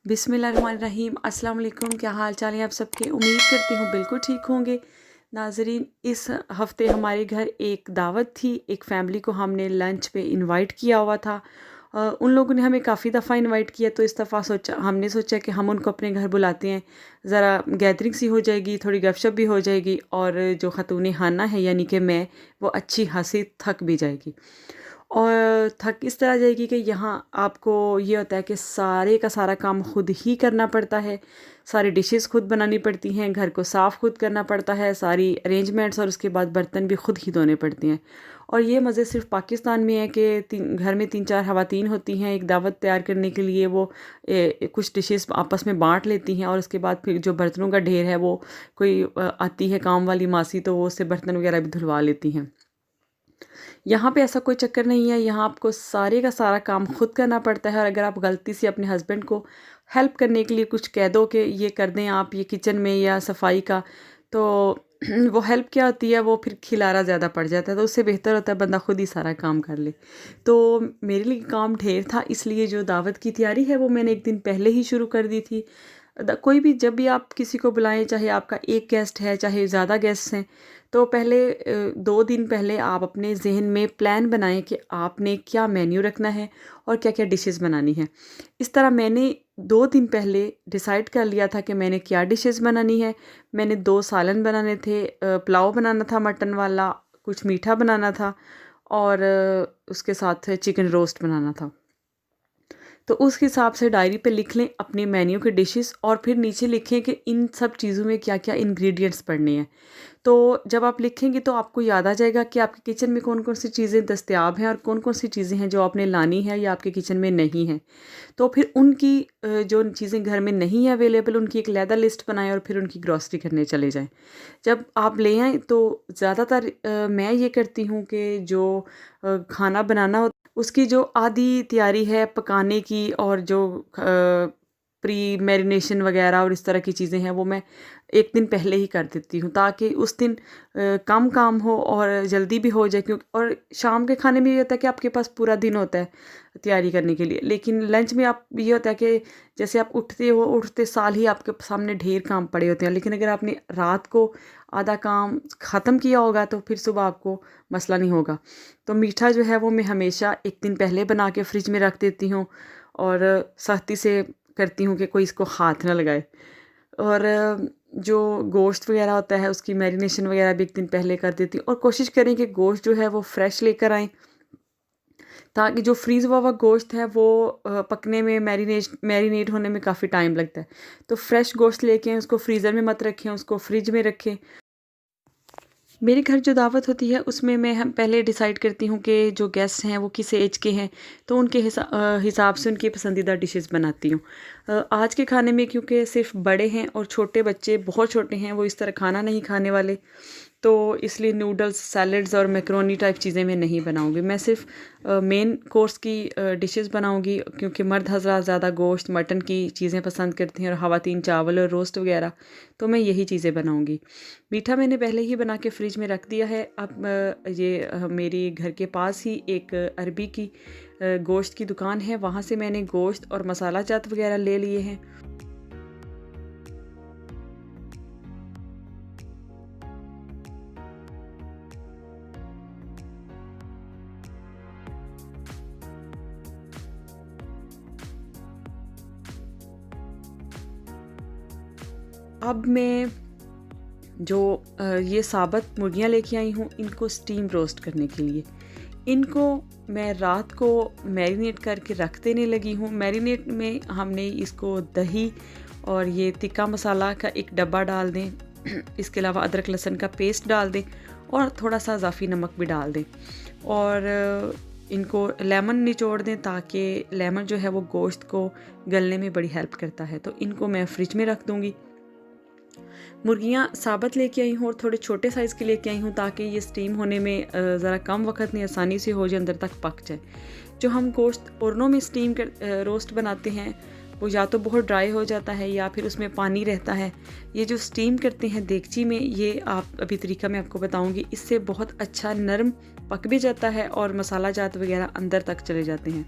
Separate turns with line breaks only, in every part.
बिस्मिल्लाहिर्रहमानिर्रहीम। अस्सलाम वालेकुम। क्या हाल चाल है आप सबके? उम्मीद करती हूँ बिल्कुल ठीक होंगे। नाज़रीन, इस हफ़्ते हमारे घर एक दावत थी। एक फ़ैमिली को हमने लंच पे इनवाइट किया हुआ था। उन लोगों ने हमें काफ़ी दफ़ा इनवाइट किया, तो इस दफ़ा हमने सोचा कि हम उनको अपने घर बुलाते हैं। ज़रा गैदरिंग सी हो जाएगी, थोड़ी गपशप भी हो जाएगी और जो ख़ातून खाना है यानी कि मैं, वो अच्छी खासी थक भी जाएगी। और थक इस तरह जाएगी कि यहाँ आपको ये होता है कि सारे का सारा काम खुद ही करना पड़ता है। सारी डिशेस खुद बनानी पड़ती हैं, घर को साफ़ खुद करना पड़ता है, सारी अरेंजमेंट्स, और उसके बाद बर्तन भी खुद ही धोने पड़ते हैं। और ये मज़े सिर्फ़ पाकिस्तान में है कि घर में 3-4 ख़वातीन होती हैं। एक दावत तैयार करने के लिए वो कुछ डिशेस आपस में बाँट लेती हैं, और उसके बाद फिर जो बर्तनों का ढेर है वो कोई आती है काम वाली मासी, तो वो उससे बर्तन वगैरह भी धुलवा लेती हैं। यहाँ पे ऐसा कोई चक्कर नहीं है। यहाँ आपको सारे का सारा काम खुद करना पड़ता है, और अगर आप गलती से अपने हस्बैंड को हेल्प करने के लिए कुछ कह दो कि ये कर दें आप, ये किचन में या सफाई का, तो वो हेल्प क्या होती है, वो फिर खिलारा ज़्यादा पड़ जाता है। तो उससे बेहतर होता है बंदा खुद ही सारा काम कर ले। तो मेरे लिए काम ढेर था, इसलिए जो दावत की तैयारी है वो मैंने एक दिन पहले ही शुरू कर दी थी। कोई भी जब भी आप किसी को बुलाएं, चाहे आपका एक गेस्ट है चाहे ज़्यादा गेस्ट हैं, तो पहले 2 दिन पहले आप अपने जहन में प्लान बनाएं कि आपने क्या मेन्यू रखना है और क्या क्या डिशेस बनानी है। इस तरह मैंने 2 दिन पहले डिसाइड कर लिया था कि मैंने क्या डिशेस बनानी है। मैंने 2 सालन बनाने थे, पुलाव बनाना था मटन वाला, कुछ मीठा बनाना था, और उसके साथ चिकन रोस्ट बनाना था। तो उस हिसाब से डायरी पे लिख लें अपने मेन्यू के डिशेस, और फिर नीचे लिखें कि इन सब चीज़ों में क्या-क्या इंग्रेडिएंट्स पड़ने हैं। तो जब आप लिखेंगे तो आपको याद आ जाएगा कि आपके किचन में कौन-कौन सी चीज़ें दस्तयाब हैं और कौन-कौन सी चीज़ें हैं जो आपने लानी है या आपके किचन में नहीं है। तो फिर उनकी जो चीज़ें घर में नहीं है अवेलेबल, उनकी एक अलहदा लिस्ट बनाएँ और फिर उनकी ग्रॉसरी करने चले जाएँ। जब आप ले आएँ तो ज़्यादातर मैं ये करती हूँ कि जो खाना बनाना हो, उसकी जो आधी तैयारी है पकाने की, और जो प्री मैरिनेशन वगैरह और इस तरह की चीज़ें हैं, वो मैं एक दिन पहले ही कर देती हूँ, ताकि उस दिन कम काम हो और जल्दी भी हो जाए। क्योंकि और शाम के खाने में ये होता है कि आपके पास पूरा दिन होता है तैयारी करने के लिए, लेकिन लंच में आप ये होता है कि जैसे आप उठते हो, उठते साल ही आपके सामने ढेर काम पड़े होते हैं। लेकिन अगर आपने रात को आधा काम ख़त्म किया होगा तो फिर सुबह आपको मसला नहीं होगा। तो मीठा जो है वो मैं हमेशा एक दिन पहले बना के फ्रिज में रख देती हूँ, और सख्ती से करती हूँ कि कोई इसको हाथ ना लगाए। और जो गोश्त वगैरह होता है उसकी मैरिनेशन वगैरह भी एक दिन पहले कर देती हूँ, और कोशिश करें कि गोश्त जो है वो फ्रेश लेकर आएँ, ताकि जो फ्रीज़ हुआ हुआ गोश्त है वो पकने में, मैरिनेट होने में काफ़ी टाइम लगता है। तो फ्रेश गोश्त लेके उसको फ्रीज़र में मत रखें, उसको फ्रिज में रखें। मेरे घर जो दावत होती है उसमें मैं हम पहले डिसाइड करती हूँ कि जो गेस्ट हैं वो किस एज के हैं, तो उनके हिसाब से उनकी पसंदीदा डिशेस बनाती हूँ। आज के खाने में क्योंकि सिर्फ बड़े हैं और छोटे बच्चे बहुत छोटे हैं, वो इस तरह खाना नहीं खाने वाले, तो इसलिए नूडल्स, सैलड्स और मैकरोनी टाइप चीज़ें मैं नहीं बनाऊँगी। मैं सिर्फ मेन कोर्स की डिशेस बनाऊँगी, क्योंकि मर्द हज़रात ज़्यादा गोश्त, मटन की चीज़ें पसंद करते हैं और ख़वातीन चावल और रोस्ट वगैरह, तो मैं यही चीज़ें बनाऊँगी। मीठा मैंने पहले ही बना के फ्रिज में रख दिया है। अब ये मेरी घर के पास ही एक अरबी की गोश्त की दुकान है, वहाँ से मैंने गोश्त और मसाला जात वगैरह ले लिए हैं। अब मैं जो ये साबुत मुर्गियाँ लेके आई हूँ, इनको स्टीम रोस्ट करने के लिए, इनको मैं रात को मैरिनेट करके रख देने लगी हूँ। मैरिनेट में हमने इसको दही और ये तिक्का मसाला का एक डब्बा डाल दें, इसके अलावा अदरक लहसुन का पेस्ट डाल दें, और थोड़ा सा इजाफ़ी नमक भी डाल दें, और इनको लेमन निचोड़ दें, ताकि लेमन जो है वो गोश्त को गलने में बड़ी हेल्प करता है। तो इनको मैं फ्रिज में रख दूँगी। मुर्गियाँ साबुत लेके आई हूँ और थोड़े छोटे साइज़ की लेके आई हूँ, ताकि ये स्टीम होने में ज़रा कम वक्त में आसानी से हो जाए, अंदर तक पक जाए। जो हम गोश्त ओरनों में स्टीम कर रोस्ट बनाते हैं, वो या तो बहुत ड्राई हो जाता है या फिर उसमें पानी रहता है। ये जो स्टीम करते हैं देगची में, ये आप अभी तरीका मैं आपको बताऊँगी, इससे बहुत अच्छा नरम पक भी जाता है और मसाला जात वगैरह अंदर तक चले जाते हैं।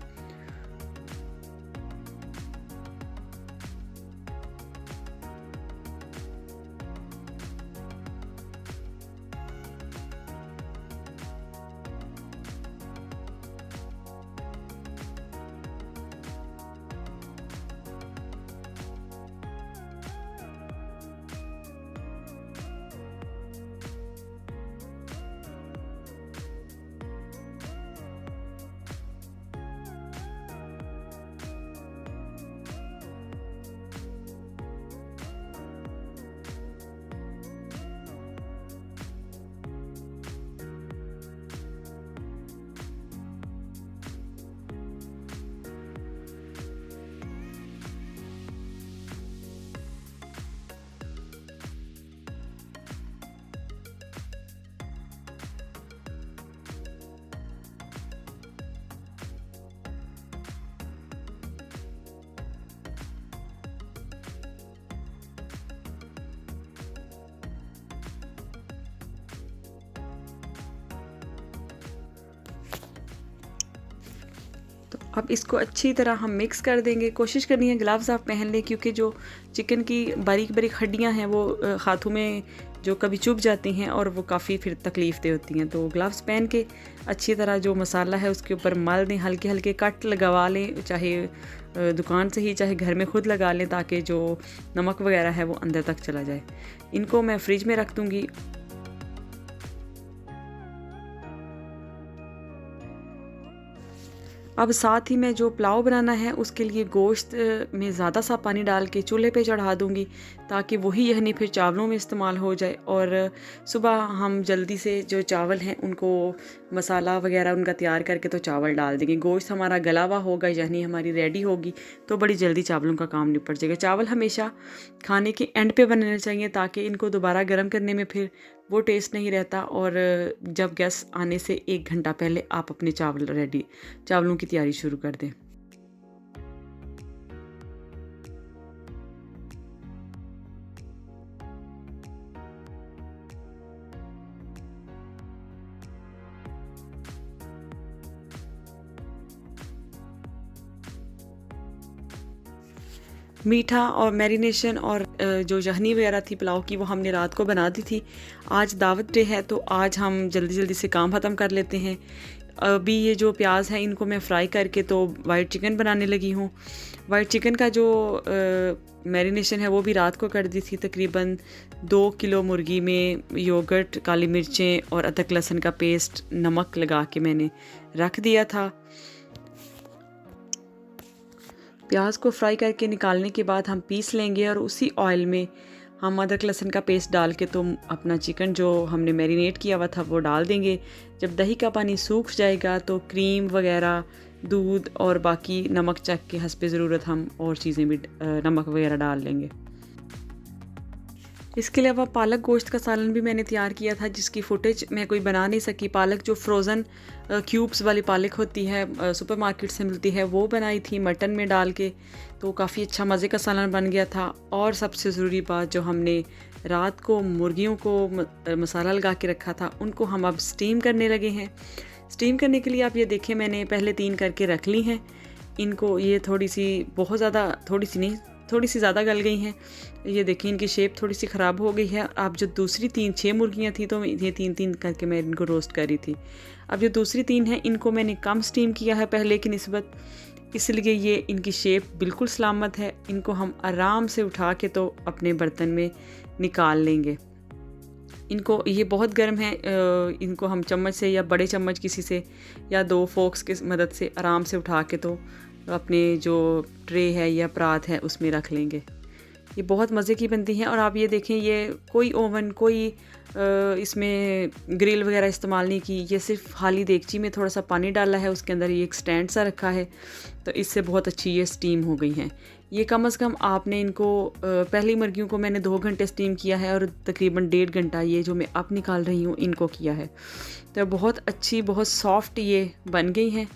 अब इसको अच्छी तरह हम मिक्स कर देंगे। कोशिश करनी है ग्लव्स आप पहन लें, क्योंकि जो चिकन की बारीक बारीक हड्डियां हैं वो हाथों में जो कभी चुभ जाती हैं और वो काफ़ी फिर तकलीफ़ दे होती हैं। तो ग्लव्स पहन के अच्छी तरह जो मसाला है उसके ऊपर मल दें, हल्के हल्के कट लगवा लें, चाहे दुकान से ही चाहे घर में खुद लगा लें, ताकि जो नमक वगैरह है वो अंदर तक चला जाए। इनको मैं फ्रिज में रख दूँगी। अब साथ ही मैं जो पुलाव बनाना है उसके लिए गोश्त में ज़्यादा सा पानी डाल के चूल्हे पे चढ़ा दूँगी, ताकि वही यखनी फिर चावलों में इस्तेमाल हो जाए। और सुबह हम जल्दी से जो चावल हैं उनको मसाला वगैरह उनका तैयार करके तो चावल डाल देंगे। गोश्त हमारा गला हुआ होगा, यखनी हमारी रेडी होगी, तो बड़ी जल्दी चावलों का काम निपट जाएगा। चावल हमेशा खाने के एंड पे बनने चाहिए, ताकि इनको दोबारा गर्म करने में फिर वो टेस्ट नहीं रहता। और जब गेस्ट आने से 1 घंटा पहले आप अपने चावलों की तैयारी शुरू कर दें। मीठा और मैरिनेशन और जो यखनी वगैरह थी पुलाव की वो हमने रात को बना दी थी। आज दावत डे है, तो आज हम जल्दी जल्दी से काम ख़त्म कर लेते हैं। अभी ये जो प्याज है इनको मैं फ्राई करके तो वाइट चिकन बनाने लगी हूँ। वाइट चिकन का जो मैरिनेशन है वो भी रात को कर दी थी। तकरीबन 2 किलो मुर्गी में योगर्ट, काली मिर्चें और अदरक लहसुन का पेस्ट, नमक लगा के मैंने रख दिया था। प्याज को फ्राई करके निकालने के बाद हम पीस लेंगे और उसी ऑयल में हम अदरक लहसुन का पेस्ट डाल के तो अपना चिकन जो हमने मैरिनेट किया हुआ था वो डाल देंगे। जब दही का पानी सूख जाएगा तो क्रीम वगैरह, दूध और बाकी नमक चख के हस्बे ज़रूरत हम और चीज़ें भी नमक वगैरह डाल लेंगे। इसके अलावा पालक गोश्त का सालन भी मैंने तैयार किया था, जिसकी फुटेज मैं कोई बना नहीं सकी। पालक जो फ्रोज़न क्यूब्स वाली पालक होती है, सुपरमार्केट से मिलती है, वो बनाई थी मटन में डाल के, तो काफ़ी अच्छा मज़े का सालन बन गया था। और सबसे ज़रूरी बात, जो हमने रात को मुर्गियों को मसाला लगा के रखा था, उनको हम अब स्टीम करने लगे हैं। स्टीम करने के लिए आप ये देखें, मैंने पहले 3 करके रख ली हैं। इनको ये थोड़ी सी ज़्यादा गल गई हैं। ये देखिए इनकी शेप थोड़ी सी ख़राब हो गई है। अब जो दूसरी 6 मुर्गियाँ थी, तो ये 3 करके मैं इनको रोस्ट करी थी। अब जो दूसरी 3 हैं इनको मैंने कम स्टीम किया है पहले की निस्बत, इसलिए ये इनकी शेप बिल्कुल सलामत है। इनको हम आराम से उठा के तो अपने बर्तन में निकाल लेंगे। इनको ये बहुत गर्म है, इनको हम चम्मच से या बड़े चम्मच किसी से या 2 फोक्स की मदद से आराम से उठा के तो अपने जो ट्रे है या परात है उसमें रख लेंगे। ये बहुत मज़े की बनती हैं। और आप ये देखें, ये कोई ओवन, कोई इसमें ग्रिल वगैरह इस्तेमाल नहीं की। ये सिर्फ खाली देगची में थोड़ा सा पानी डाला है, उसके अंदर ये एक स्टैंड सा रखा है, तो इससे बहुत अच्छी ये स्टीम हो गई हैं। ये कम से कम आपने इनको पहली मुर्गियों को मैंने 2 घंटे स्टीम किया है और तकरीबन 1.5 घंटा ये जो मैं अब निकाल रही हूँ इनको किया है। तो बहुत अच्छी, बहुत सॉफ्ट ये बन गई हैं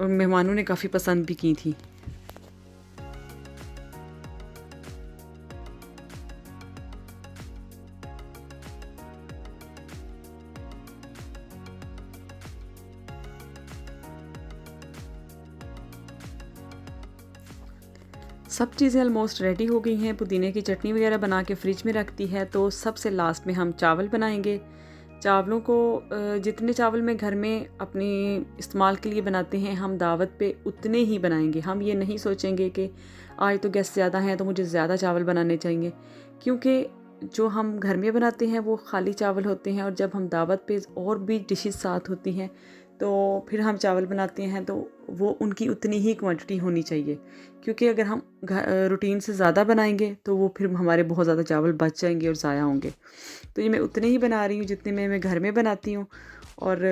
और मेहमानों ने काफ़ी पसंद भी की थी। सब चीज़ें ऑलमोस्ट रेडी हो गई हैं। पुदीने की चटनी वगैरह बना के फ्रिज में रख दी है। तो सबसे लास्ट में हम चावल बनाएंगे। चावलों को जितने चावल मैं घर में अपने इस्तेमाल के लिए बनाते हैं, हम दावत पे उतने ही बनाएंगे। हम ये नहीं सोचेंगे कि आज तो गेस्ट ज़्यादा हैं तो मुझे ज़्यादा चावल बनाने चाहिए, क्योंकि जो हम घर में बनाते हैं वो खाली चावल होते हैं, और जब हम दावत पे और भी डिशेस साथ होती हैं तो फिर हम चावल बनाते हैं तो वो उनकी उतनी ही क्वांटिटी होनी चाहिए। क्योंकि अगर हम रूटीन से ज़्यादा बनाएंगे तो वो फिर हमारे बहुत ज़्यादा चावल बच जाएंगे और ज़ाया होंगे। तो ये मैं उतने ही बना रही हूँ जितने मैं घर में बनाती हूँ। और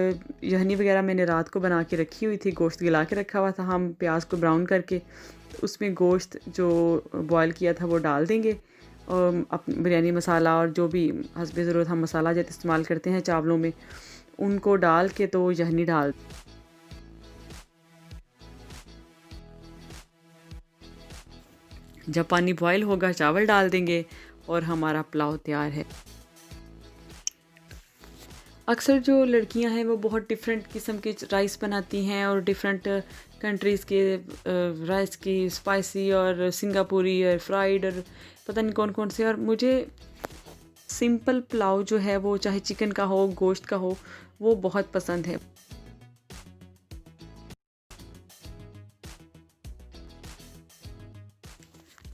यखनी वगैरह मैंने रात को बना के रखी हुई थी, गोश्त गला के रखा हुआ था। हम प्याज को ब्राउन करके उसमें गोश्त जो बॉयल किया था वो डाल देंगे, और बिरयानी मसाला और जो भी हस्बे ज़रूरत हम मसाला जैसे इस्तेमाल करते हैं चावलों में, उनको डाल के तो यखनी डाल। जब पानी बॉयल होगा चावल डाल देंगे और हमारा पुलाव तैयार है। अक्सर जो लड़कियां हैं वो बहुत डिफरेंट किस्म के राइस बनाती हैं और डिफरेंट कंट्रीज़ के राइस की स्पाइसी और सिंगापुरी और फ्राइड और पता नहीं कौन कौन से। और मुझे सिंपल पुलाव जो है वो चाहे चिकन का हो गोश्त का हो वो बहुत पसंद है।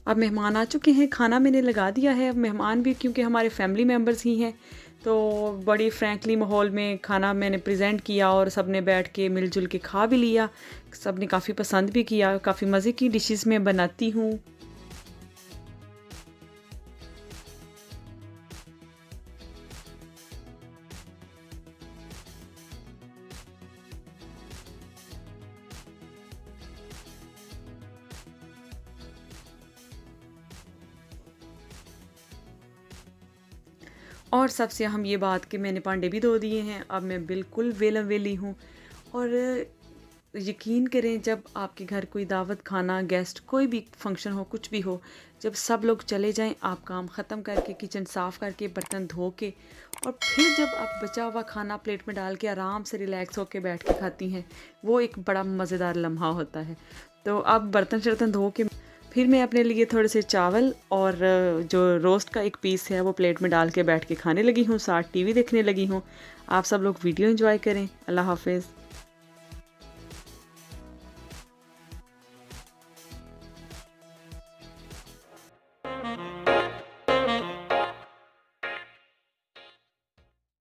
अब मेहमान आ चुके हैं, खाना मैंने लगा दिया है। अब मेहमान भी क्योंकि हमारे फैमिली मेम्बर्स ही हैं तो बड़ी फ्रैंकली माहौल में खाना मैंने प्रेजेंट किया और सब ने बैठ के मिलजुल के खा भी लिया। सब ने काफ़ी पसंद भी किया। काफ़ी मज़े की डिशेस मैं बनाती हूँ। और सबसे अहम ये बात कि मैंने पांडे भी धो दिए हैं। अब मैं बिल्कुल वेलम वेली हूँ। और यकीन करें जब आपके घर कोई दावत खाना गेस्ट कोई भी फंक्शन हो कुछ भी हो, जब सब लोग चले जाएं आप काम ख़त्म करके किचन साफ़ करके बर्तन धो के और फिर जब आप बचा हुआ खाना प्लेट में डाल के आराम से रिलैक्स होके बैठ के खाती हैं, वो एक बड़ा मज़ेदार लम्हा होता है। तो अब बर्तन शर्तन धो के फिर मैं अपने लिए थोड़े से चावल और जो रोस्ट का एक पीस है वो प्लेट में डाल के बैठ के खाने लगी हूँ, साथ टीवी देखने लगी हूँ। आप सब लोग वीडियो एंजॉय करें। अल्लाह हाफ़िज़।